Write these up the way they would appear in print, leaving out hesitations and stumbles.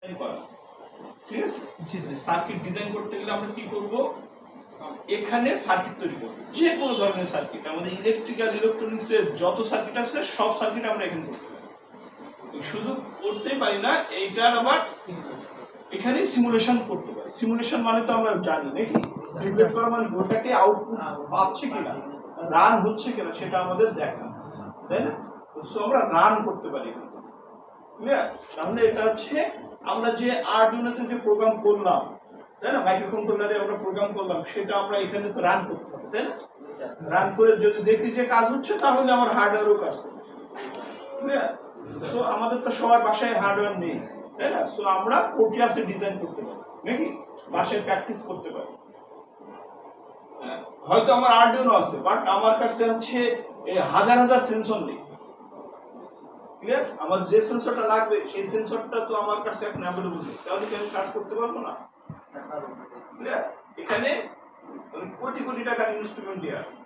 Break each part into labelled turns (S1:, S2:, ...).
S1: ঠিক আছে, circuit design করতে গেলে আমরা কি করব, এখানে সার্কিট তৈরি করব, যে কোনো ধরনের সার্কিট। আমাদের ইলেকট্রিক্যাল ইলেকট্রনিক্স এর যত সার্কিট আছে সব সার্কিট আমরা এখানে করতে পারি। শুধু করতেই পারি না, এইটার আবার এখানে সিমুলেশন করতে পারি। সিমুলেশন মানে তো আমরা জানি নাকি, সিমুলেট করা মানে ওটাকে আউটপুট পাচ্ছে কিনা, রান হচ্ছে কিনা সেটা আমাদের দেখা, তাই না? সো আমরা রান করতে পারি, ক্লিয়ার? তাহলে এটা হচ্ছে আমরা যে আরডুইনোতে যে প্রোগ্রাম করলাম, তাই না, মাইক্রোকন্ট্রোলারে আমরা প্রোগ্রাম করলাম, সেটা আমরা এখানে তো রান করতে পারি, তাই না? রান করে যদি দেখি যে কাজ হচ্ছে, তাহলে আমার হার্ডওয়্যারও কাজ করছে, ক্লিয়ার? সো আমাদের তো সবার বাসায় হার্ডওয়্যার নেই, তাই না? সো আমরা প্রোটিয়াসে ডিজাইন করতে পারি নাকি, বাসায় প্র্যাকটিস করতে পারি। হয়তো আমার আরডুইনো আছে, বাট আমার কাছে হচ্ছে হাজার হাজার সেন্সর নেই, ক্লিয়ার? আমার যে সেন্সরটা লাগবে সেই সেন্সরটা তো আমার কাছে এখন অ্যাভেলেবল নেই, তাহলে কি আমি কাজ করতে পারবো না? ক্লিয়ার? এখানে কোটি কোটি টাকার ইনস্ট্রুমেন্ট দিয়ে আছে,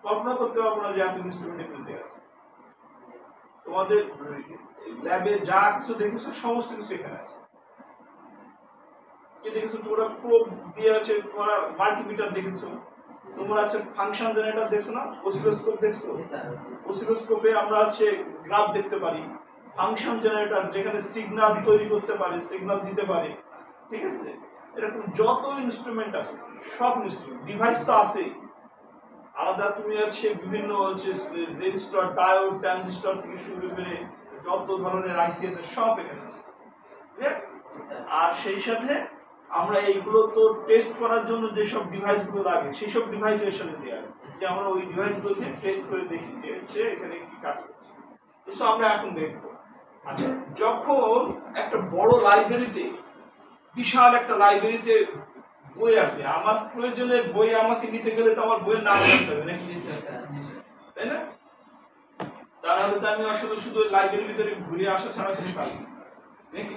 S1: কল্পনা করতে পারবো না যে এত ইনস্ট্রুমেন্ট এখানে দিয়ে আছে। তোমাদের ল্যাবে যা কিছু দেখেছো সমস্ত কিছু এখানে আছে। কি দেখেছো তোমরা? প্রোব দিয়ে আছে, তোমরা মাল্টিমিটার দেখেছো, তোমরা আছে ফাংশন জেনারেটর দেখছো না, অসিলোস্কোপ দেখছো, অসিলোস্কোপে আমরা হচ্ছে গ্রাফ দেখতে পারি, ফাংশন জেনারেটর যেখানে সিগন্যাল তৈরি করতে পারে, সিগন্যাল দিতে পারে, ঠিক আছে? এরকম যত ইনস্ট্রুমেন্ট আছে, সব ইনস্ট্রুমেন্ট ডিভাইস তো আছেই আলাদা। তুমি হচ্ছে বিভিন্ন হচ্ছে রেজিস্টার, ডায়োড, ট্রানজিস্টর থেকে শুরু করে যত ধরনের আইসি আছে সব এখানে আছে, আর সেই সাথে আমরা এইগুলো তো টেস্ট করার জন্য যেসব ডিভাইসগুলো লাগে সেই সব ডিভাইস এর সাথে দেওয়া আছে, যে আমরা ওই ডিভাইসগুলোকে টেস্ট করে দেখি যে এখানে কি কাজ করছে। তো আমরা এখন দেখবো। আচ্ছা, যখন একটা বড় লাইব্রেরিতে, বিশাল একটা লাইব্রেরিতে বই আছে, আমার প্রয়োজনের বই আমাকে নিতে গেলে তো আমার বইয়ের নাম জানতে হবে নাকি, তাই না? তাহলে তো আমি আসলে শুধু লাইব্রেরির ভিতরে ঘুরে আসা ছাড়া তুমি পারি নাকি,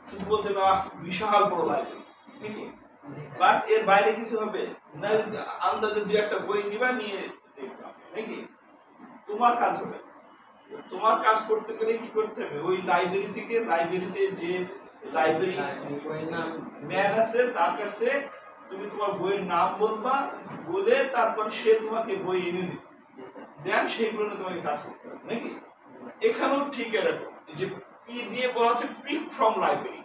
S1: শুধু বলতে বিশাল বড় লাইব্রেরি, ঠিক? বাট এর বাইরে কিছু হবে না, আন্দাজে দুই একটা বই নিবা, নিয়ে দেখবা নাকি, তোমার কাজ হবে। তোমার কাজ করতে গেলে কি করতে হবে, ওই লাইব্রেরি থেকে, লাইব্রেরিতে যে লাইব্রেরি ম্যান আছে তার কাছে তুমি তোমার বইয়ের নাম বলবা, বলে তারপর সে তোমাকে বই এনে দিবে, দেন সেইগুলো তোমাকে কাজ করতে হবে নাকি। এখানেও ঠিক এরকম, যে পি দিয়ে বলা হচ্ছে পিক ফ্রম লাইব্রেরি,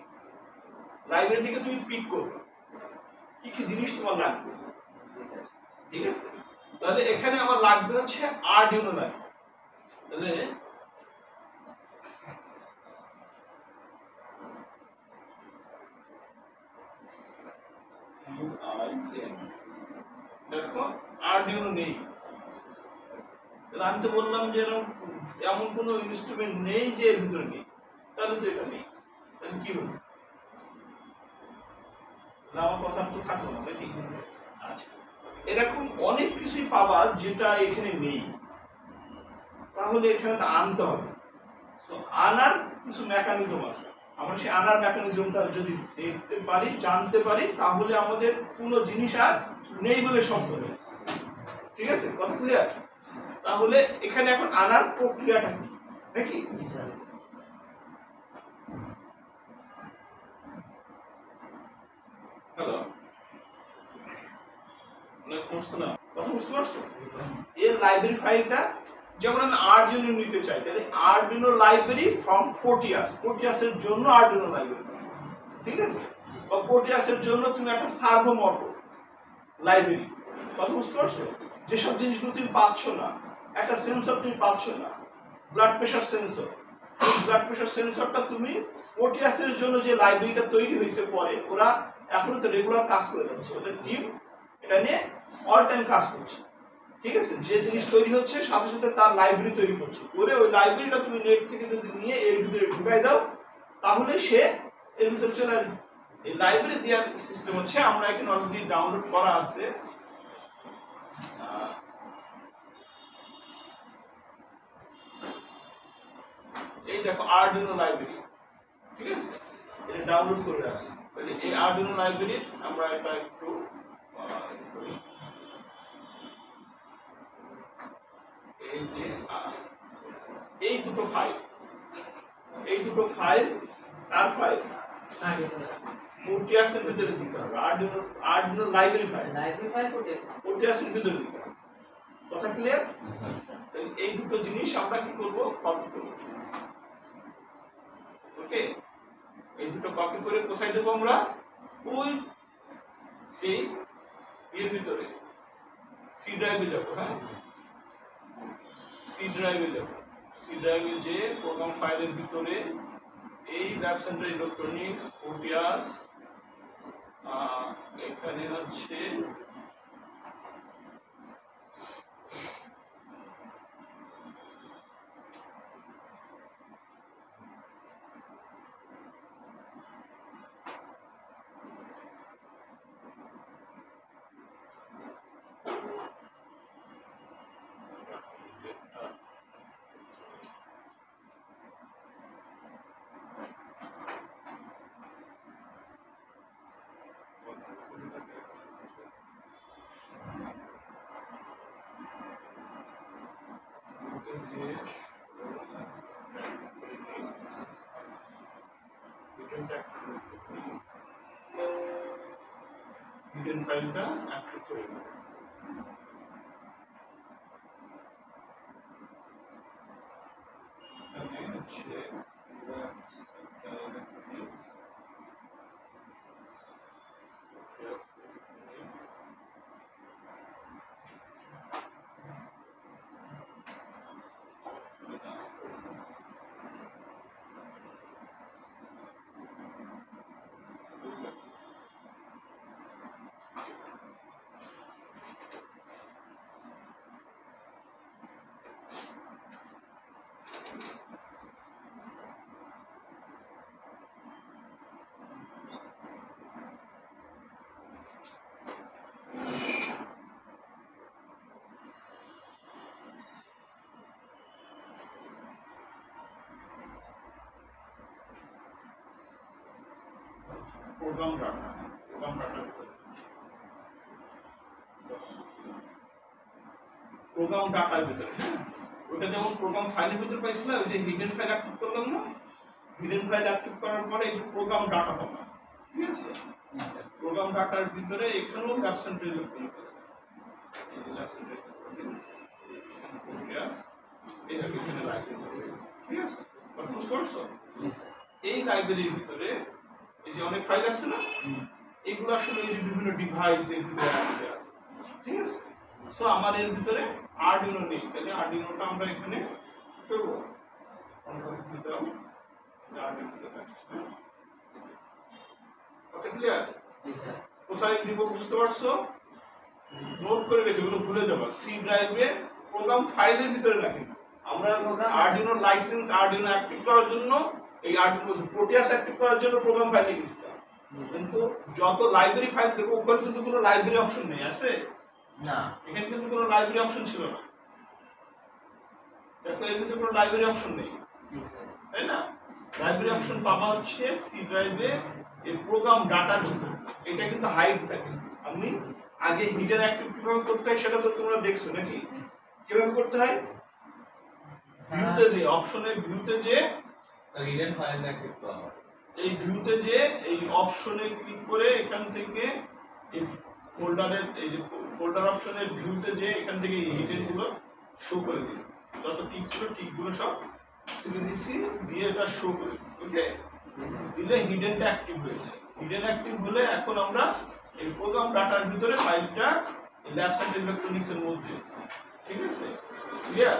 S1: লাইব্রেরি থেকে তুমি পিক করবে কি কি জিনিস তোমার লাগবে, ঠিক আছে? তাহলে এখানে আমার লাগবে হচ্ছে আরডুইনো লাগবে, তাহলে দেখো আরডুইনো নেই, আমি তো বললাম যে এমন কোনো ইনস্ট্রুমেন্ট নেই যে এর ভিতরে নেই, তাহলে তো এটা নেই, তাহলে কি হবে? আমার কথা তো থাকলো না নাকি। আচ্ছা, এরকম অনেক কিছুই পাবা যেটা এখানে নেই, তাহলে এখানে তো আনতে হবে। তো আনার কিছু মেকানিজম আছে, আমরা সেই আনার মেকানিজমটা যদি দেখতে পারি, জানতে পারি, তাহলে আমাদের কোনো জিনিস আর নেই বলে শব্দ নেই, ঠিক আছে? কথা ক্লিয়ার? তাহলে এখানে এখন আনার প্রক্রিয়াটা কি নাকি, হ্যালো, কথা বুঝতে পারছো? এর লাইব্রেরি ফাইলটা যখন আমি আরডুইনো নিতে চাই, তাহলে আরডুইনো লাইব্রেরি ফ্রম প্রোটিয়াস, প্রোটিয়াসের জন্য আরডুইনো লাইব্রেরি, ঠিক আছে? বা প্রোটিয়াসের জন্য তুমি একটা সার্ভোমোটর লাইব্রেরি, কথা বুঝতে পারছো? যেসব জিনিসগুলো তুমি পাচ্ছ না, একটা সেন্সর তুমি পাচ্ছ না, blood pressure sensor, blood pressure সেন্সরটা তুমি প্রোটিয়াসের জন্য যে লাইব্রেরিটা তৈরি হয়েছে, পরে ওরা এখন তো রেগুলার কাজ করে যাচ্ছে, ওদের টিম এটা নিয়ে অল টাইম কাজ করছে, ঠিক আছে? যে জিনিস তৈরি হচ্ছে সাথে সাথে তার লাইব্রেরি তৈরি করছে, করে ওই লাইব্রেরিটা তুমি নেট থেকে যদি নিয়ে এর ভিতরে ঢুকাই দাও, তাহলে সে এর ভিতরে চলে আসবে। এই লাইব্রেরি দেওয়ার সিস্টেম হচ্ছে, আমরা এখানে অলরেডি ডাউনলোড করা আছে, এই দেখো আরডুইনো লাইব্রেরি, ঠিক আছে? এটা ডাউনলোড করে আছে। তাহলে এই আরডুইনো লাইব্রেরি আমরা এটা একটু এই যে এই দুটো ফাইল আর ফাইল প্রোটিয়াসের ভিতরে দিতে হবে। আরডিনো লাইব্রেরি ফাইল প্রোটিয়াসের ভিতরে দিতে হবে। কথা ক্লিয়ার? এই দুটো জিনিস আমরা কি করব, কপি করব। ওকে, এই দুটো কপি করে কোথায় দেবো আমরা? ওই এই এর ভিতরে সি ড্রাইভে যাবো। হ্যাঁ, সি ড্রাইভে যাবো। সি ড্রাইভে যে প্রোগ্রাম ফাইলের ভিতরে এই ল্যাব সেন্টার ইলেকট্রনিক্স প্রোটিয়াস এখানে হচ্ছে হিডেন ফাইলটা অ্যাক্টিভ করে নেব। প্রোগ্রাম ডাটা, প্রোগ্রাম ডাটার ভিতরে ওটা যেমন প্রোগ্রাম ফাইলের ভিতরে পাইছিলাম, ওই যে হিডেন ফাইল অ্যাক্টিভ করলাম না, হিডেন ফাইল অ্যাক্টিভ করার পরে এই প্রোগ্রাম ডাটা পাবো। ঠিক আছে, প্রোগ্রাম ডাটার ভিতরে এখানেও ল্যাব সেন্টার ইলেকট্রনিক্স আছে। এই যে ল্যাব সেন্টার ইলেকট্রনিক্স এটা পিছনে লাইব্রেরি। ঠিক আছে, কনফিউজ করছো? এই লাইব্রেরির ভিতরে এই যে অনেক ফাইল আছে না, এগুলো আসলে এই যে বিভিন্ন ডিভাইস এর ভিতরে আছে। ঠিক আছে, সো আমার এর ভিতরে আরডিনো নেই, তাহলে আরডিনোটা আমরা এখানে করব। ক্লিয়ার? কোথায় দিব বুঝতে পারছো? নোট করে রেখে, এগুলো ভুলে যাবো। সি ড্রাইভে প্রোগ্রাম ফাইলের ভিতরে রাখি আমরা। আরডিনো লাইসেন্স, আরডিনো অ্যাক্টিভ করার জন্য, এই আরডিনো প্রোটিয়াস অ্যাক্টিভ করার জন্য প্রোগ্রাম ফাইলে গেছিলাম, কিন্তু যত লাইব্রেরি ফাইল দেবো ওখানে কিন্তু কোনো লাইব্রেরি অপশন নেই। আছে না, এখানে কিন্তু কোনো লাইব্রেরি অপশন ছিল না। দেখো এর ভিতরে কোনো লাইব্রেরি অপশন নেই, তাই না? লাইব্রেরি অপশন পাওয়া হচ্ছে সি ড্রাইভে এই প্রোগ্রাম ডাটার ভিতরে। এটা কিন্তু হাইড থাকে। আপনি আগে হিডেন অ্যাক্টিভ কিভাবে করতে হয় সেটা তো তোমরা দেখছো নাকি? কিভাবে করতে হয়? ভিউতে যে অপশনের ভিউতে যে
S2: হিডেন ফাইল অ্যাক্টিভ করা হয়,
S1: এই ভিউতে যে এই অপশনে ক্লিক করে এখান থেকে এই ফোল্ডারের এই যে ফোল্ডার অপশনের ভিউতে যে এখান থেকে হিডেন গুলো শো করে দিয়েছি। যত টিক ছিল টিকগুলো সব তুলে দিয়েছি, দিয়ে এটা শো করে দিয়েছি। ওকে, দিলে হিডেনটা অ্যাক্টিভ হয়েছে। হিডেন অ্যাক্টিভ হলে এখন আমরা এই প্রোগ্রাম ডাটার ভিতরে ফাইলটা ল্যাব সেন্টার ইলেকট্রনিক্স এর মধ্যে। ঠিক আছে, ক্লিয়ার?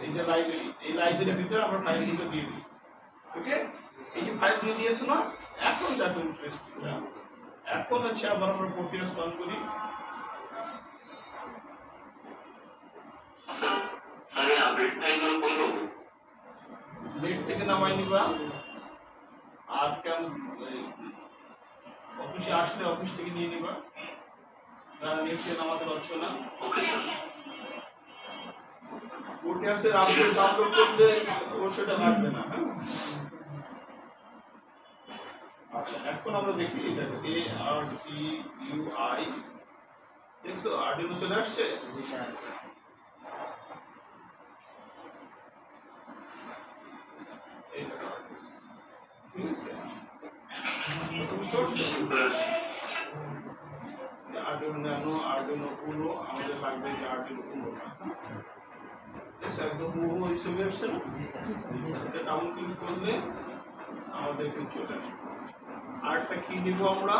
S1: এই যে লাইব্রেরি, এই লাইব্রেরির ভিতরে আমরা ফাইলগুলো দিয়ে দিয়েছি। ওকে, এই যে ফাইল দিয়ে দিয়েছো না, এখন দেখো ইন্টারেস্টিং। এখন হচ্ছে আবার আমরা প্রোটিয়াস রান করি। লেট থেকে নামাই নিবা, আর কেমন অফিসে আসলে অফিস থেকে নিয়ে নিবা, তারা লেট থেকে নামাতে পারছো না। প্রোটিয়াসের আপডেট ডাউনলোড করলে অবশ্যই এটা লাগবে না। হ্যাঁ, আচ্ছা, এখন আমরা দেখি এটা ARDUI, দেখছো আরডিনো চলে আসছে। ঠিক আছে, বুঝতে পারছো? আর্ডুইনো ন্যানো, আর্ডুইনো উনো, আমাদের লাগবে যে আর্ডুইনো উনোটা। একদম উনো হিসেবে আসছে না? এটা ডাবল ক্লিক করলে আমাদের এখানে চলে আসবে। আরেকটা কি নিব আমরা?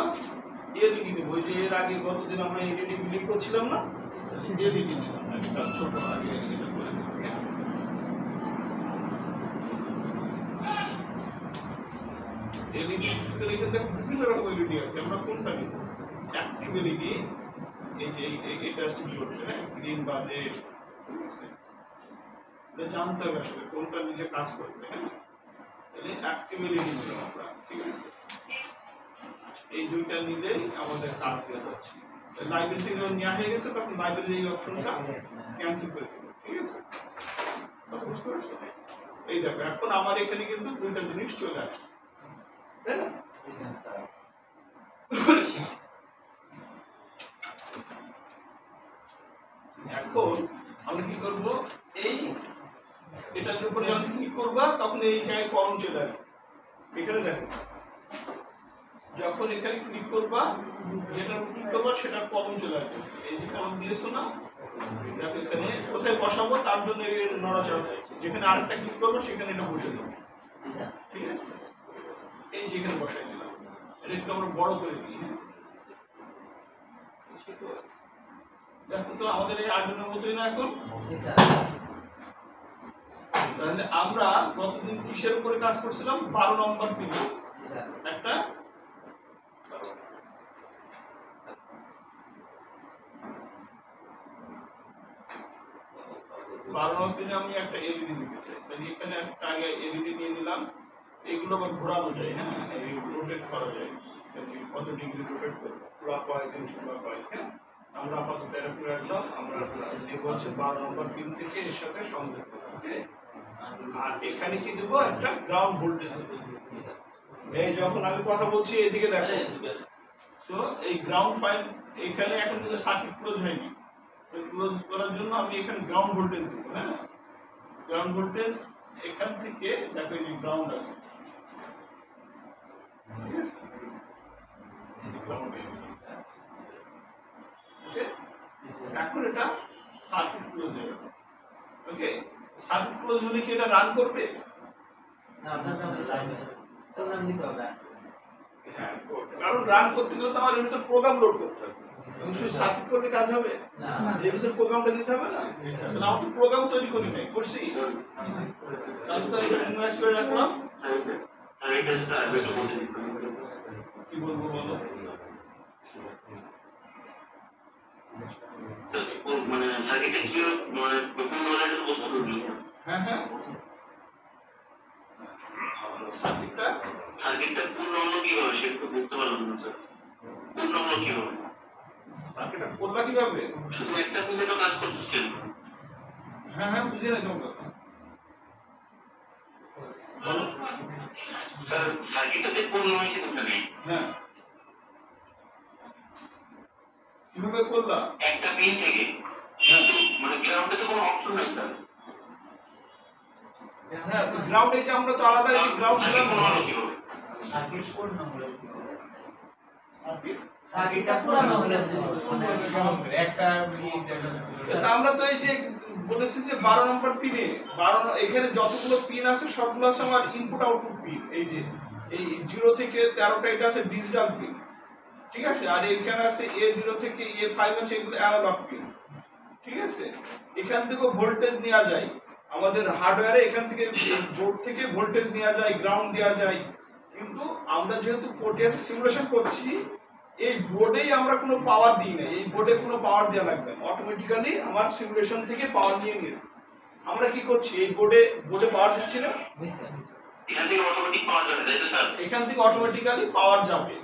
S1: এলইডি নিব। ওই যে এর আগে গতদিন আমরা এলইডি বিলিং করছিলাম না, এলইডি নিলাম একটা ছোট আগে এটা করে দিলাম। এলইডি এখানে দেখো বিভিন্ন রকম এলইডি আছে, আমরা কোনটা নিব? অ্যাক্টিভ এলইডি, এই যে এটা হচ্ছে জোটে, হ্যাঁ, গ্রিন বা রেড, ঠিক আছে? এটা জানতে হবে আসলে কোনটা নিলে কাজ করবে, হ্যাঁ। তাহলে অ্যাক্টিভ এলইডি নিলাম আমরা, ঠিক আছে? এই দুইটা নিলেই আমাদের কাজ হয়ে যাচ্ছে। লাইব্রেরি থেকে যখন নেওয়া হয়ে গেছে তখন লাইব্রেরির এই অপশনটা ক্যান্সেল করে দেবো, ঠিক আছে? কথা বুঝতে পারছো? এই দেখো এখন আমার এখানে কিন্তু দুইটা জিনিস চলে আসছে, তাই না? এখন আমরা কি করবো? এই এটার উপরে যখন ক্লিক করবা তখন এই জায়গায় কলম চলে আসবে। এখানে দেখো যখন এখানে ক্লিক করবা, যেটা ক্লিক করবা সেটা কলম চলে আসবে। এই যে কলম দিয়েছো না, দেখো এখানে কোথায় বসাবো তার জন্য নড়াচড়া হয়েছে। যেখানে আরেকটা ক্লিক করবো সেখানে এটা বসে দেবো, ঠিক আছে? এই যেখানে বসাই দিলাম, এটা একটু আমরা বড় করে দিই, হ্যাঁ। দেখো তো আমাদের এই আর্ডুইনোর মতোই না এখন। তাহলে আমরা গতদিন কিসের উপরে কাজ করছিলাম? 12 নম্বর পিন একটা 12 নম্বর পিনে আমি একটা এলইডি দিতে চাই। তাহলে এখানে একটা আগে এলইডি নিয়ে নিলাম। এগুলো আবার ঘোরানো যায়, হ্যাঁ, রোটেট করা যায়। কত ডিগ্রি রোটেট করবো, ক্লকওয়াইজ ক্লকওয়াইজ, হ্যাঁ। আমরা আপাতত এটা করে রাখলাম। আমরা নেব হচ্ছে 12 নম্বর পিন থেকে এর সাথে সংযোগ করবো, ওকে? আর এখানে কি দেবো? একটা গ্রাউন্ড ভোল্টেজ দেবো। এই যখন আমি কথা বলছি এদিকে দেখো, তো এই গ্রাউন্ড ফাইল এখানে এখন কিন্তু সার্কিট ক্লোজ হয়নি। ক্লোজ করার জন্য আমি এখানে গ্রাউন্ড ভোল্টেজ দেবো, হ্যাঁ। গ্রাউন্ড ভোল্টেজ এখান থেকে দেখো এই যে গ্রাউন্ড আছে, ঠিক আছে? ওকে, এখন এটা সার্কিট ক্লোজ হয়ে গেল, ওকে? সার্কিট ক্লোজ হলে কি এটা রান করবে? হ্যাঁ, কারণ রান করতে গেলে তো আমার এর ভিতর প্রোগ্রাম লোড করতে হবে। শুধু সার্কিট করলে কাজ হবে না, এর ভিতর প্রোগ্রামটা দিতে হবে না। আমরা তো প্রোগ্রাম তৈরি করি নাই, করছি। তাহলে তো এটা ইনভেস্ট করে রাখলাম। কি বলবো বলো?
S3: মানে সার্কিটে কি মানে প্রথম ওয়ার্ডের বস্তু দিই।
S1: হ্যাঁ হ্যাঁ, সার্কিটটা
S3: পূর্ণ হলো কি হবে সেটা তো বুঝতে পারলাম না স্যার। পূর্ণ হলো কি হবে?
S1: সার্কিটটা করবা কিভাবে?
S3: শুধু একটা বুঝে তো কাজ করতেছেন।
S1: হ্যাঁ হ্যাঁ, বুঝে না তোমার কথা।
S3: স্যার সার্কিটটাতে পূর্ণ হয়েছে কোথায়?
S1: হ্যাঁ, কিভাবে করলা?
S3: একটা পিন থেকে, কিন্তু মানে গ্রাউন্ডে তো কোনো অপশন নাই স্যার।
S1: হ্যাঁ, তো গ্রাউন্ডে যে আমরা তো আলাদা এই গ্রাউন্ড দিলাম না।
S2: সার্কিট কোড নম্বর
S4: সার্কিটটা পুরানো হলে
S2: একটা
S1: আমরা তো এই যে বলেছি যে 12 নম্বর পিনে 12 এখানে যতগুলো পিন আছে সবগুলো আছে আমার ইনপুট আউটপুট পিন। এই যে এই 0 থেকে 13টা এটা আছে ডিজিটাল পিন, ঠিক আছে? আর এখানে আছে A0 থেকে A5 আছে, এগুলো অ্যানালগ পিন, ঠিক আছে? এখান থেকে ভোল্টেজ নেওয়া যায় আমাদের হার্ডওয়্যারে, এখান থেকে বোর্ড থেকে ভোল্টেজ নেওয়া যায়, গ্রাউন্ড দেওয়া যায়। কিন্তু আমরা যেহেতু পোর্টিয়াসে সিমুলেশন করছি, এই বোর্ডেই আমরা কোনো পাওয়ার দিই না। এই বোর্ডে কোনো পাওয়ার দেওয়া লাগবে না, অটোমেটিক্যালি আমার সিমুলেশন থেকে পাওয়ার নিয়ে নিয়েছে। আমরা কি করছি? এই বোর্ডে পাওয়ার দিচ্ছি না,
S3: এখান থেকে অটোমেটিক পাওয়া যাবে, তাই তো স্যার?
S1: এখান থেকে অটোমেটিক্যালি পাওয়ার যাবে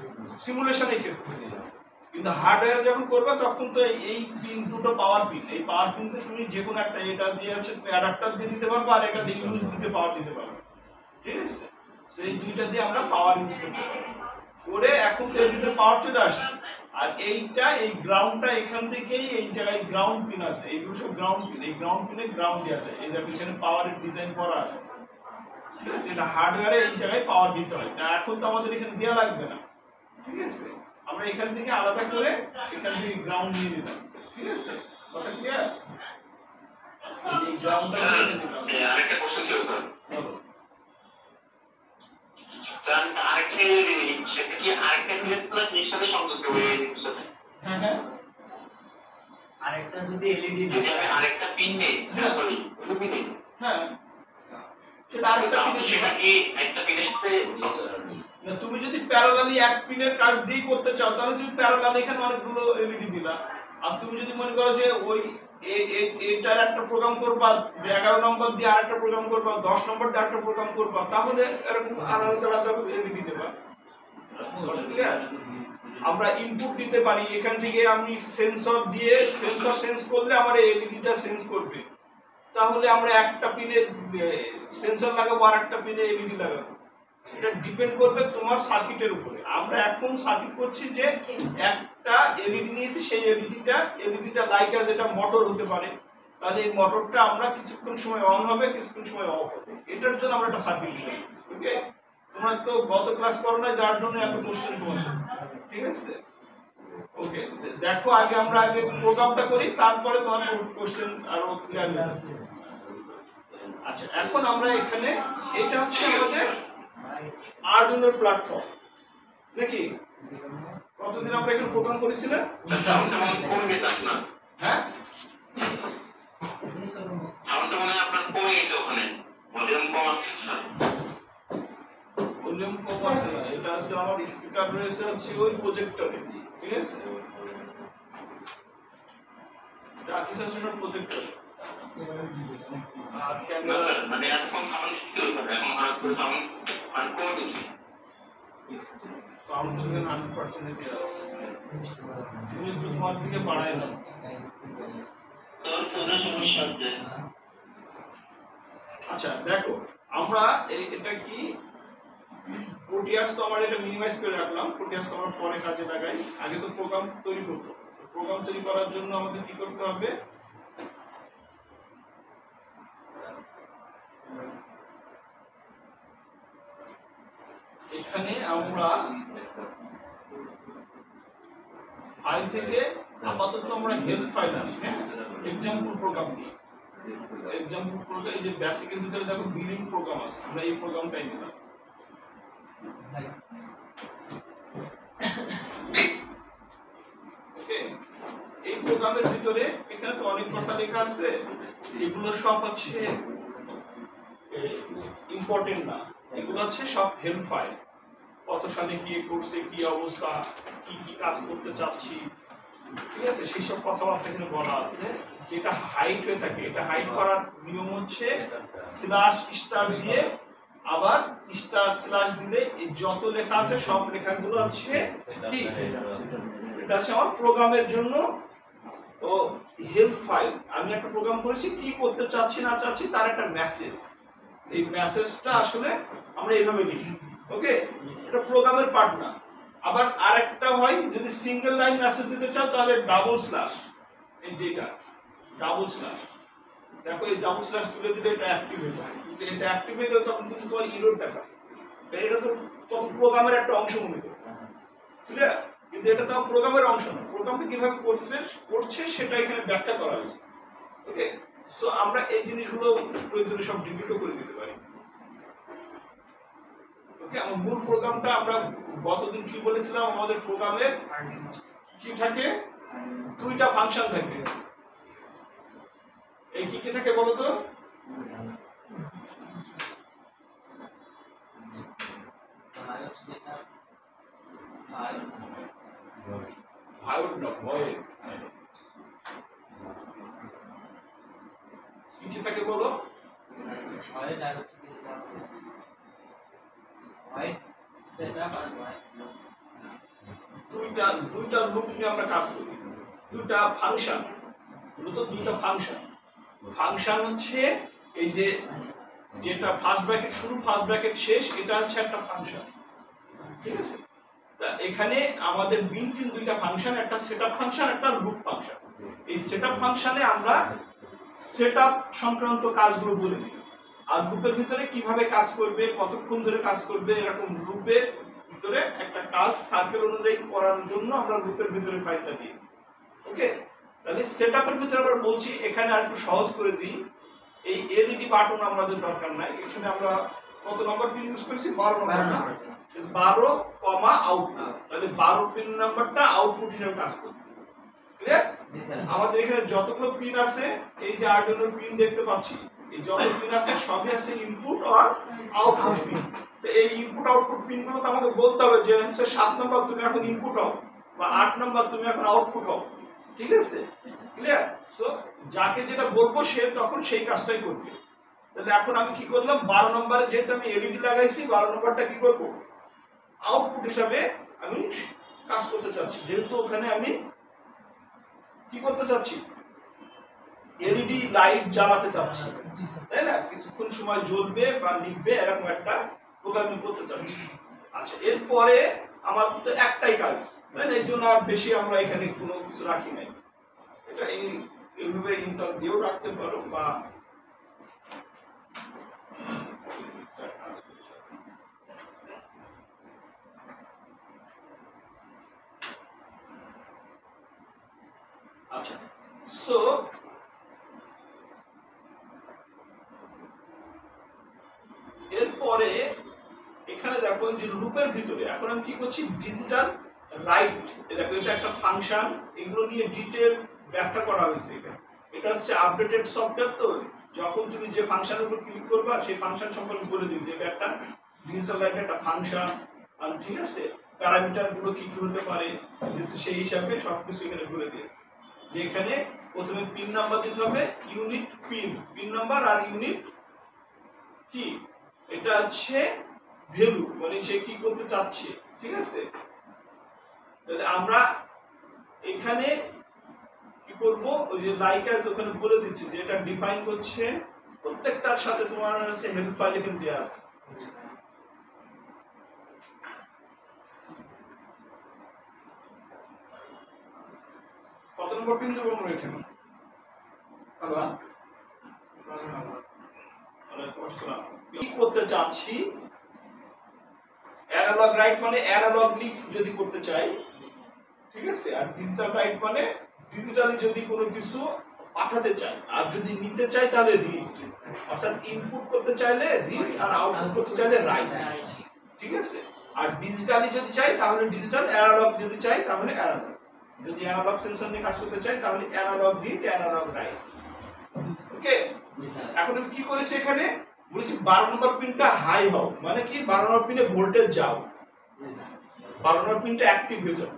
S1: সিমুলেশনের ক্ষেত্রে। কিন্তু হার্ডওয়্যার যখন করবে তখন তো এই পিন দুটো পাওয়ার পিন, এই পাওয়ার পিনকে তুমি যে কোনো একটা, এটা দিয়ে হচ্ছে অ্যাডাপ্টার দিয়ে দিতে পারবে, আর এটা দিয়ে ইউজ দিতে পাওয়ার দিতে পারবে, ঠিক আছে? সেই দুইটা দিয়ে আমরা পাওয়ার ইউজ করতে পারি। করে এখন তো এর ভিতরে পাওয়ার চলে আসছে। আর এইটা এই গ্রাউন্ডটা এখান থেকেই এই জায়গায় গ্রাউন্ড পিন আছে, এইগুলো সব গ্রাউন্ড পিন। এই গ্রাউন্ড পিনে গ্রাউন্ড দেওয়া যায়। এই দেখো এখানে পাওয়ারের ডিজাইন করা আছে, ঠিক আছে? এটা হার্ডওয়্যারে এই জায়গায় পাওয়ার দিতে হয়। তা এখন তো আমাদের এখানে দেওয়া লাগবে না, ঠিক আছে, আমরা এখান থেকে আলাদা করে এখান থেকে গ্রাউন্ড নিয়ে নিলাম, ঠিক আছে, কথা ক্লিয়ার? এই গ্রাউন্ডটা নিয়ে নিলাম।
S3: আরেকটা কোশ্চেন ছিল স্যার।
S1: বলো।
S3: স্যার আরেকটা সেটা কি আরেকটা মিনিট প্লাস এর সাথে সংযুক্ত হয়ে সাথে?
S1: হ্যাঁ হ্যাঁ,
S2: আরেকটা যদি এলইডি
S3: যদি আমি আরেকটা পিন নেই, সরি পিন নেই,
S1: হ্যাঁ সেটা আরেকটা
S3: তাহলে
S1: পিনের
S3: সেটা কি একটা পিনের সাথে
S1: না, তুমি যদি প্যারালালি এক পিনের কাজ দিয়ে করতে চাও তাহলে তুমি প্যারালালি এখানে অনেকগুলো এলইডি দিলা। আর তুমি যদি মনে করো যে ওই এটার একটা প্রোগ্রাম করবা, 11 নম্বর দিয়ে আরেকটা প্রোগ্রাম করবা, 10 নম্বর দিয়ে আরেকটা প্রোগ্রাম করবা, তাহলে এরকম আলাদা আলাদা এলইডি দেবা। ক্লিয়ার? আমরা ইনপুট দিতে পারি, এখান থেকে আমি সেন্সর দিয়ে সেন্সর সেন্স করলে আমার এই এলইডিটা সেন্স করবে, তাহলে আমরা একটা পিনে সেন্সর লাগাবো আর একটা পিনে এলইডি লাগাবো। এটা ডিপেন্ড করবে তোমার সার্কিটের উপরে। আমরা এখন সার্কিট করছি যে একটা এলইডি নিয়েছি, সেই এলইডিটা লাইক আস এটা মোটর হতে পারে, তাহলে এই মোটরটা আমরা কিছুক্ষণ সময় অন হবে, কিছুক্ষণ সময় অফ হবে, এটার জন্য আমরা একটা সার্কিট নিয়ে ওকে। তোমরা তো গত ক্লাস করো না, যার জন্য এত কোশ্চেন তোমাদের, ঠিক আছে? ওকে, দেখো আগে আমরা প্রোগ্রামটা করি, তারপরে তোমার কোশ্চেন আরো ক্লিয়ার হবে। আচ্ছা, এখন আমরা এখানে এটা হচ্ছে আমাদের আরডুইনোর প্ল্যাটফর্ম নাকি? কতদিন আমরা এখানে প্রোগ্রাম করেছিলাম?
S3: সাউন্ডটা মনে কমে গেছে আপনার।
S1: হ্যাঁ,
S3: সাউন্ডটা মনে হয় আপনার কমে গেছে ওখানে, ভলিউম কম আছে।
S1: ভলিউম কম আছে না, এটা হচ্ছে আমার স্পিকার রয়েছে হচ্ছে ওই প্রজেক্টরে, ঠিক আছে? এটা আকিসেশনের প্রজেক্টর আর ক্যামেরা
S3: মানে এখন সাউন্ড ছিল, এখন হঠাৎ করে সাউন্ড মানে কমে গেছে।
S1: সাউন্ড থেকে 100% দিয়ে আছে, তুমি একটু তোমার দিকে বাড়ায় না।
S3: তোর কোনো সমস্যা হচ্ছে?
S1: আচ্ছা দেখো, আমরা এটা কি প্রোটিয়াস, তো আমার এটা মিনিমাইজ করে রাখলাম, প্রোটিয়াস তো আমরা পরে কাজে লাগাই, আগে তো প্রোগ্রাম তৈরি করব। প্রোগ্রাম তৈরি করার জন্য আমাদের কি করতে হবে? এখানে আমরা ফাইল থেকে আপাতত আমরা হেল্প ফাইল আনি, হ্যাঁ, এক্সাম্পল প্রোগ্রাম নিই। এক্সাম্পল প্রোগ্রাম, এই যে বেসিকের ভিতরে দেখো বিলিং প্রোগ্রাম আছে, আমরা এই প্রোগ্রামটাই নিলাম। ওকে, এই প্রোগ্রামের ভিতরে এখানে তো অনেক কথা লেখা আছে, এগুলো সব হচ্ছে ইম্পর্টেন্ট না, এগুলো হচ্ছে সব হেল্প ফাইল। কত সালে কি করছে, কি অবস্থা, কি কি কাজ করতে চাচ্ছি, ঠিক আছে, সেই সব কথাবার্তা এখানে বলা আছে। যেটা হাইট হয়ে থাকে, এটা হাইট করার নিয়ম হচ্ছে স্ল্যাশ স্টার দিয়ে আবার স্টার স্ল্যাশ দিলে এই যত লেখা আছে সব লেখাগুলো হচ্ছে কি, এটা হচ্ছে আমার প্রোগ্রামের জন্য। তো হেল্প ফাইল, আমি একটা প্রোগ্রাম করেছি, কি করতে চাচ্ছি না চাচ্ছি তার একটা মেসেজ, এই মেসেজটা আসলে আমরা এইভাবে লিখি। ওকে, এটা প্রোগ্রামের পার্ট না। আবার আরেকটা হয়, যদি সিঙ্গেল লাইন মেসেজ দিতে চাও তাহলে ডাবল স্ল্যাশ, এই যেটা ডাবল স্ল্যাশ, দেখো এই ডাবল স্ল্যাশ তুলে দিলে এটা অ্যাক্টিভ হয়ে যায়, কিন্তু এটা অ্যাক্টিভ হয়ে গেলে তখন কিন্তু তোমার ইরর দেখাচ্ছে, এটা তো প্রোগ্রামের একটা অংশ মনে করো, ক্লিয়ার? কিন্তু এটা তো প্রোগ্রামের অংশ না, প্রোগ্রামটা কিভাবে করছে সেটা এখানে ব্যাখ্যা করা হয়েছে। ওকে, সো আমরা এই জিনিসগুলো প্রয়োজনে সব ডিলিটও করে দিতে পারি। ওকে, আমার মূল প্রোগ্রামটা আমরা গতদিন কি বলেছিলাম, আমাদের প্রোগ্রামের কি থাকে, দুইটা ফাংশন থাকে। এই কি কি থাকে বলো তো? কি কি থাকে বলো? দুইটা লুপ নিয়ে আমরা কাজ করি, দুইটা ফাংশন, মূলত দুইটা ফাংশন। ফাংশন হচ্ছে এই যে যেটা ফার্স্ট ব্র্যাকেট শুরু ফার্স্ট ব্র্যাকেট শেষ, এটা হচ্ছে একটা ফাংশন, ঠিক আছে? তা এখানে আমাদের বিল্ট ইন দুইটা ফাংশন, একটা সেটআপ ফাংশন, একটা লুপ ফাংশন। এই সেটআপ ফাংশনে আমরা সেটআপ সংক্রান্ত কাজগুলো বলে দিই, আর লুপের ভিতরে কিভাবে কাজ করবে, কতক্ষণ ধরে কাজ করবে, এরকম লুপের ভিতরে একটা কাজ সার্কেল অনুযায়ী করার জন্য আমরা লুপের ভিতরে ফাইলটা দিই। ওকে, তাহলে সেটআপের ভিতরে আমরা বলছি এখানে আর একটু সহজ করে দিই। এই এলইডি বাটন আমাদের দরকার নাই, এখানে আমরা কত নম্বর পিন ইউজ করেছি? 12 নম্বর না, 12 কমা আউটপুট। তাহলে 12 পিন নাম্বারটা আউটপুট হিসেবে কাজ করবে। ক্লিয়ার? আমাদের এখানে যতগুলো পিন আছে, এই যে আরডুইনোর পিন দেখতে পাচ্ছি, এই যত পিন আছে সবই আছে ইনপুট আর আউটপুট পিন। তো এই ইনপুট আউটপুট পিনগুলো তো আমাকে বলতে হবে যে হচ্ছে 7 নম্বর তুমি এখন ইনপুট হও বা 8 নম্বর তুমি এখন আউটপুট হও। ঠিক আছে? ক্লিয়ার? সো যাকে যেটা বলবো সে তখন সেই কাজটাই করবে। তাহলে এখন আমি কি করলাম, 12 নম্বরে যেহেতু আমি এলইডি লাগাইছি, 12 নম্বরটা কি করবো? আউটপুট হিসাবে আমি কাজ করতে চাচ্ছি, যেহেতু ওখানে আমি কি করতে চাচ্ছি? এলইডি লাইট জ্বালাতে চাচ্ছি, তাই না? কিছুক্ষণ সময় জ্বলবে বা নিভবে এরকম একটা প্রোগ্রামিং করতে চাচ্ছি। আচ্ছা, এরপরে আমার তো একটাই কাজ, তাই না? এই জন্য আর বেশি আমরা এখানে কোনো কিছু রাখি নাই। এটা এইভাবে ইন্টার দিয়েও রাখতে পারো বা আচ্ছা। সো এরপরে এখানে দেখো যে লুপের ভিতরে এখন আমি কি করছি, ডিজিটাল রাইট। দেখো এটা একটা ফাংশন, এগুলো নিয়ে ডিটেল ব্যাখ্যা করা হয়েছে এখানে। এটা হচ্ছে আপডেটেড সফটওয়্যার, তো যখন তুমি যে ফাংশনের উপর ক্লিক করবা সেই ফাংশন সম্পর্কে বলে দিবে যে এটা একটা ডিজিটাল রাইট একটা ফাংশন। আর ঠিক আছে, প্যারামিটার গুলো কি কি হতে পারে সেই হিসাবে সবকিছু এখানে বলে দিয়েছে। যে এখানে প্রথমে পিন নাম্বার দিতে হবে, ইউনিট পিন নাম্বার আর ইউনিট কি, এটা হচ্ছে ভ্যালু, মানে সে কি করতে চাচ্ছে। ঠিক আছে, তাহলে আমরা এখানে কি করব, ওই যে লাইক অ্যাজ ওখানে বলে দিচ্ছি যে এটা ডিফাইন করছে, প্রত্যেকটার সাথে তোমার হচ্ছে হেল্প ফাইল এখানে দেওয়া আছে। কত নম্বর পিন দেবো আমরা এখানে? কি করতে চাচ্ছি, অ্যানালগ রাইট মানে অ্যানালগলি যদি করতে চাই, ঠিক আছে, আর ডিজিটাল রাইট মানে ডিজিটালি যদি কোনো কিছু পাঠাতে চাই, আর যদি নিতে চাই তাহলে রিড। অর্থাৎ ইনপুট করতে চাইলে রিড আর আউটপুট করতে চাইলে রাইট। ঠিক আছে, আর ডিজিটালি যদি চাই তাহলে ডিজিটাল, অ্যানালগ যদি চাই তাহলে অ্যানালগ। যদি অ্যানালগ সেন্সর নিয়ে কাজ করতে চাই তাহলে অ্যানালগ রিড, অ্যানালগ রাইট। ওকে, এখন আমি কি করেছি এখানে বলেছি 12 নম্বর পিনটা হাই হও, মানে কি 12 নম্বর পিনে ভোল্টেজ যাও, 12 নম্বর পিনটা অ্যাক্টিভ হয়ে যাও।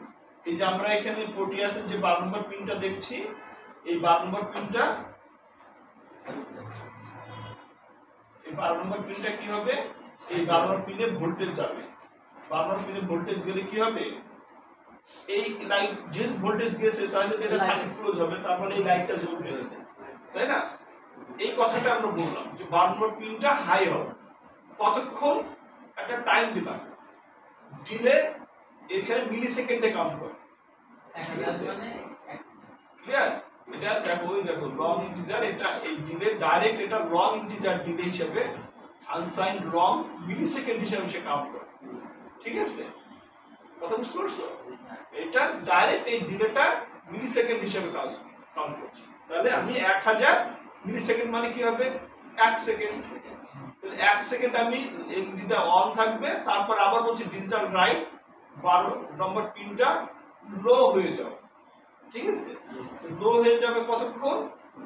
S1: এই যে আমরা এখানে প্রোটিয়াসের যে 12 নম্বর পিনটা দেখছি, এই 12 নম্বর পিনটা, এই 12 নম্বর পিনটা কি হবে, এই 12 নম্বর পিনে ভোল্টেজ যাবে। 12 নম্বর পিনে ভোল্টেজ গেলে কি হবে, এই লাইট যে ভোল্টেজ গেছে তাহলে যেটা সার্কিট ক্লোজ হবে, তার মানে এই লাইটটা জ্বলবে, তাই না? এই কথাটা আমরা বললাম যে 12 নম্বর পিনটা হাই হবে। কতক্ষণ একটা টাইম দিলাম, দিলে এখানে মিলি সেকেন্ডে কাউন্ট করে। ক্লিয়ার? এটা দেখো, ওই দেখো লং ইন্টিজার, এটা এই ডিলে ডাইরেক্ট এটা লং ইন্টিজার ডিলে হিসেবে আনসাইন্ড লং মিলি সেকেন্ড হিসেবে সে কাউন্ট করে। ঠিক আছে, কথা বুঝতে পারছো? এটা ডাইরেক্ট এই ডিলেটা মিলি সেকেন্ড হিসেবে কাউন্ট করছি। তাহলে আমি 1000 মিলি সেকেন্ড মানে কি হবে, 1 সেকেন্ড। তাহলে 1 সেকেন্ড আমি এলইডিটা অন থাকবে, তারপর আবার বলছি ডিজিটাল রাইট 12 নম্বর পিনটা লো হয়ে যাবে। ঠিক আছে, লো হয়ে যাবে কতক্ষণ,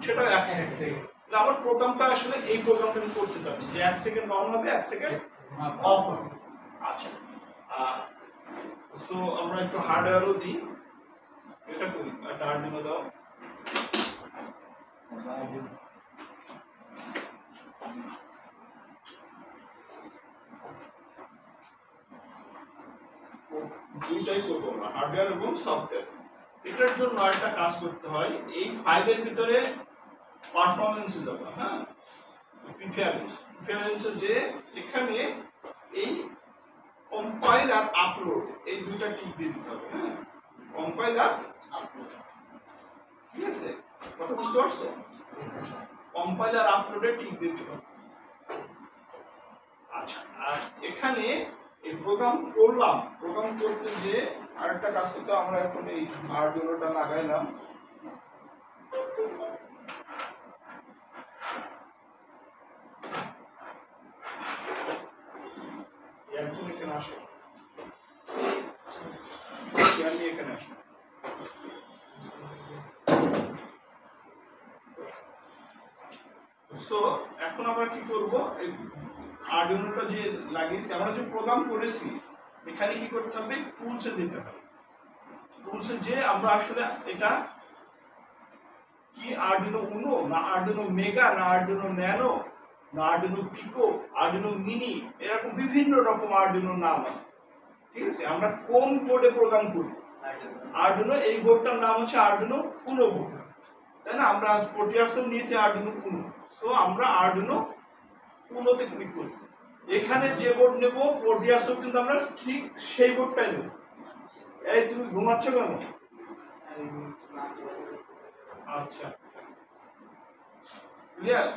S1: সেটা 1 সেকেন্ড। আমার প্রোগ্রামটা আসলে এই প্রোগ্রামটা আমি করতে চাচ্ছি যে 1 সেকেন্ড অন হবে, 1 সেকেন্ড অফ হবে। আচ্ছা, সো আমরা একটু হার্ডওয়্যারও দিই, এটা করি, একটা আরডুইনো দাও। দুইটাই করবো না, হার্ডওয়্যার এবং সফটওয়্যার। এটার জন্য একটা কাজ করতে হয়, এই ফাইলের ভিতরে পারফরমেন্স দেবো, হ্যাঁ, প্রিফারেন্স যে এখানে এই কম্পাইল আর আপলোড এই দুইটা টিক দিয়ে দিতে হবে। হ্যাঁ, কম্পাইল আর আপলোড। ঠিক আছে, কথা বুঝতে পারছো? কম্পাইল আর আপলোডে টিক দিয়ে দিতে হবে। আচ্ছা, আর এখানে এই প্রোগ্রাম করলাম, প্রোগ্রাম করতে যে আরেকটা কাজ করতে আমরা এখন এই আরডুইনোটা লাগাইলাম। একজন এখানে আসো, এখানে আসো। সো এখন আমরা কি করব, এই আরডুইনোটা যে লাগিয়েছি, আমরা যে প্রোগ্রাম করেছি এখানে কি করতে হবে, টুলসে দিতে হবে। টুলসে যে আমরা আসলে এটা কি আরডুইনো উনো না আরডুইনো মেগা না আরডুইনো ন্যানো না আরডুইনো পিকো আরডুইনো মিনি, এরকম বিভিন্ন রকম আরডুইনো নাম আছে। ঠিক আছে, আমরা কোন বোর্ডে প্রোগ্রাম করি, আরডুইনো এই বোর্ডটার নাম হচ্ছে আরডুইনো উনো বোর্ড, তাই না? আমরা প্রোটিয়াসও নিয়েছি আরডুইনো উনো। সো আমরা আরডুইনো উনোতে ক্লিক করি। এখানে যে বোর্ড নেব প্রোটিয়াসও কিন্তু আমরা ঠিক সেই বোর্ডটাই নেব। এই তুমি ঘুমাচ্ছ কেন? আচ্ছা, ক্লিয়ার?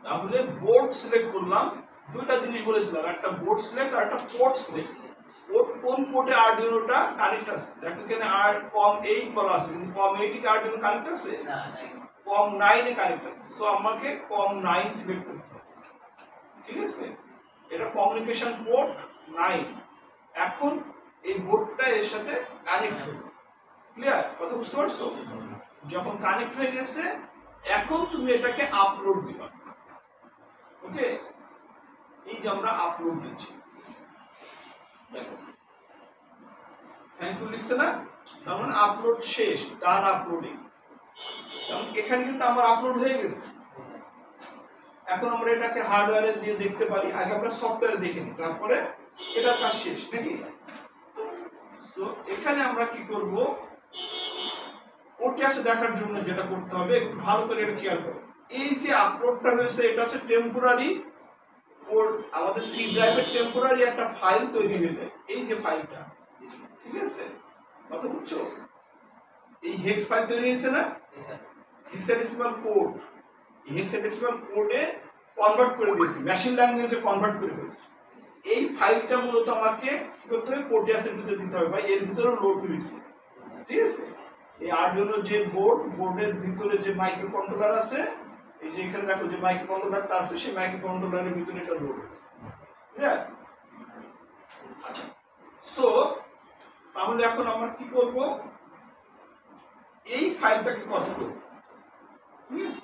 S1: তাহলে বোর্ড সিলেক্ট করলাম, দুইটা জিনিস বলেছিলাম, একটা বোর্ড সিলেক্ট আর একটা পোর্ট সিলেক্ট। কোন পোর্টে আরডুইনোটা কানেক্ট আছে, দেখো এখানে আর কম 8 বলা আছে, কিন্তু কম 8 কি আরডুইনো কানেক্ট আছে? কম 9 এ কানেক্ট আছে। সো আমাকে কম 9 সিলেক্ট করতে হবে। ঠিক আছে, এটা কমিউনিকেশন পোর্ট 9। এখন এই বোর্ডটা এর সাথে কানেক্ট হবে। ক্লিয়ার? কথা বুঝতে পারছো? যখন কানেক্ট হয়ে গেছে এখন তুমি এটাকে আপলোড দিবা। ওকে, এই যে আমরা আপলোড দিচ্ছি, দেখো থ্যাংক ইউ লিখছে না, তার মানে আপলোড শেষ, ডান আপলোডিং। এখানে কিন্তু আমার আপলোড হয়ে গেছে। এখন আমরা এটাকে হার্ডওয়্যারে দিয়ে দেখতে পারি, আগে আমরা সফটওয়্যারে দেখে নিই, তারপরে এটার কাজ শেষ নাকি? তো এখানে আমরা কি করব, প্রোটিয়াসে দেখার জন্য যেটা করতে হবে একটু ভালো করে এটা খেয়াল করো। এই যে আপলোডটা হয়েছে এটা হচ্ছে টেম্পোরারি, ওর আমাদের সি ড্রাইভের টেম্পোরারি একটা ফাইল তৈরি হয়ে যায়, এই যে ফাইলটা। ঠিক আছে, কথা বুঝছো? এই হেক্স ফাইল তৈরি হয়েছে না, হেক্সাডেসিমাল কোড, এই হেক্সাডেসিমাল কোডে কনভার্ট করে দিয়েছি, মেশিন ল্যাঙ্গুয়েজে কনভার্ট করে দিয়েছি। এই ফাইলটা মূলত আমাকে কি করতে হবে, প্রোটিয়াসের ভিতরে দিতে হবে, বা এর ভিতরে লোড হয়েছে। ঠিক আছে, এই আরডুইনো যে বোর্ডের ভিতরে যে মাইক্রো কন্ট্রোলার আছে, এই যে এখানে দেখো যে মাইক্রো কন্ট্রোলারটা আছে, সেই মাইক্রো কন্ট্রোলারের ভিতরে এটা লোড হয়েছে। ক্লিয়ার? আচ্ছা, সো তাহলে এখন আমরা কি করব, এই ফাইলটাকে কপি করব। ঠিক আছে,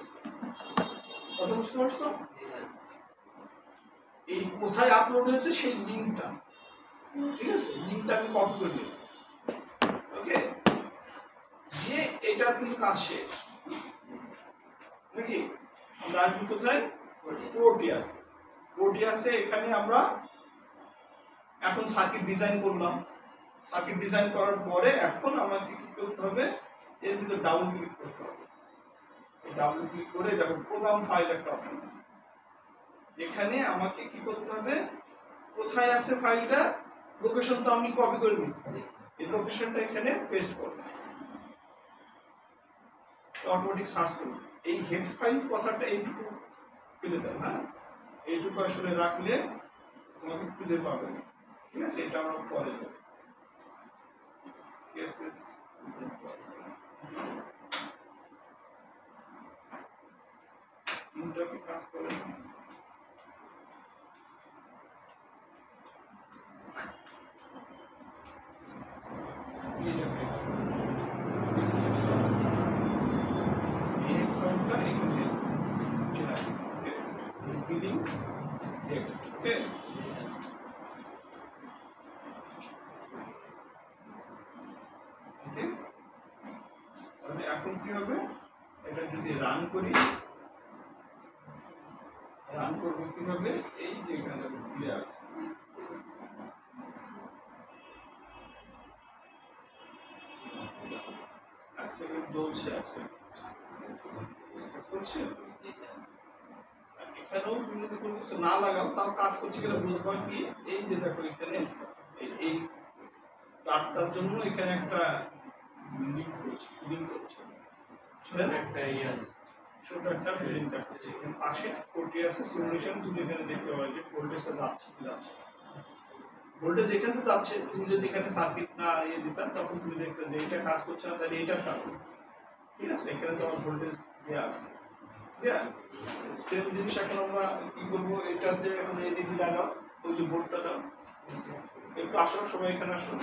S1: কথা বুঝতে পারছো? এই কোথায় আপলোড হয়েছে সেই লিঙ্কটা, ঠিক আছে, লিঙ্কটা আমি কপি করে নিলাম। ওকে, যে এটার কিন্তু কাজ শেষ নাকি? আমরা আসবো কোথায়, প্রোটিয়াসে। এখানে আমরা এখন সার্কিট ডিজাইন করলাম। সার্কিট ডিজাইন করার পরে এখন আমাকে কি করতে হবে, এর ভিতরে ডাবল ক্লিক করতে হবে। ডাবল ক্লিক করে দেখো প্রোগ্রাম ফাইল একটা অপশন আছে, এখানে আমাকে কি করতে হবে, কোথায় আছে ফাইলটা, লোকেশন তো আমি কপি করে নিয়েছি, এই লোকেশনটা এখানে পেস্ট করব, অটোমেটিক সার্চ করব। এই হেক্স ফাইল কথাটা এইটুকু ফেলে দেন, হ্যাঁ, এইটুকু আসলে রাখলে তোমাকে খুঁজে পাবে। ঠিক আছে, এটা আমরা পরে দেব। ইন্টারভিউ কাজ করে না, এখন কি হবে, এটা যদি রান করি, রান করবো কিভাবে, এই যে এখানে খুলে আসছে, চলছে আছে করছে, এখানেও তুমি যদি কোনো কিছু না লাগাও তাও কাজ করছে কিনা বুঝবো কি, এই যে দেখো এখানে এই তারটার জন্য এখানে একটা লিঙ্ক করছে, ছোট একটা বিল্ডিং করছে, পাশে প্রোটিয়াসে সিমুলেশন তুমি এখানে দেখতে পাবে যে ভোল্টেজটা যাচ্ছে কি যাচ্ছে। ভোল্টেজ এখান থেকে যাচ্ছে, তুমি যদি এখানে সার্কিট না ইয়ে দিতাম তখন তুমি দেখতে যে এটা কাজ করছে না, তাহলে এইটার কারণ। ঠিক আছে, এখানে তো আমার ভোল্টেজ দেওয়া আছে। ঠিক আছে, সেম জিনিস এখন আমরা কি করবো, এটাতে এখন এলইডি লাগাও, ওই যে বোর্ডটা দাও, একটু আসো সবাই এখানে আসো।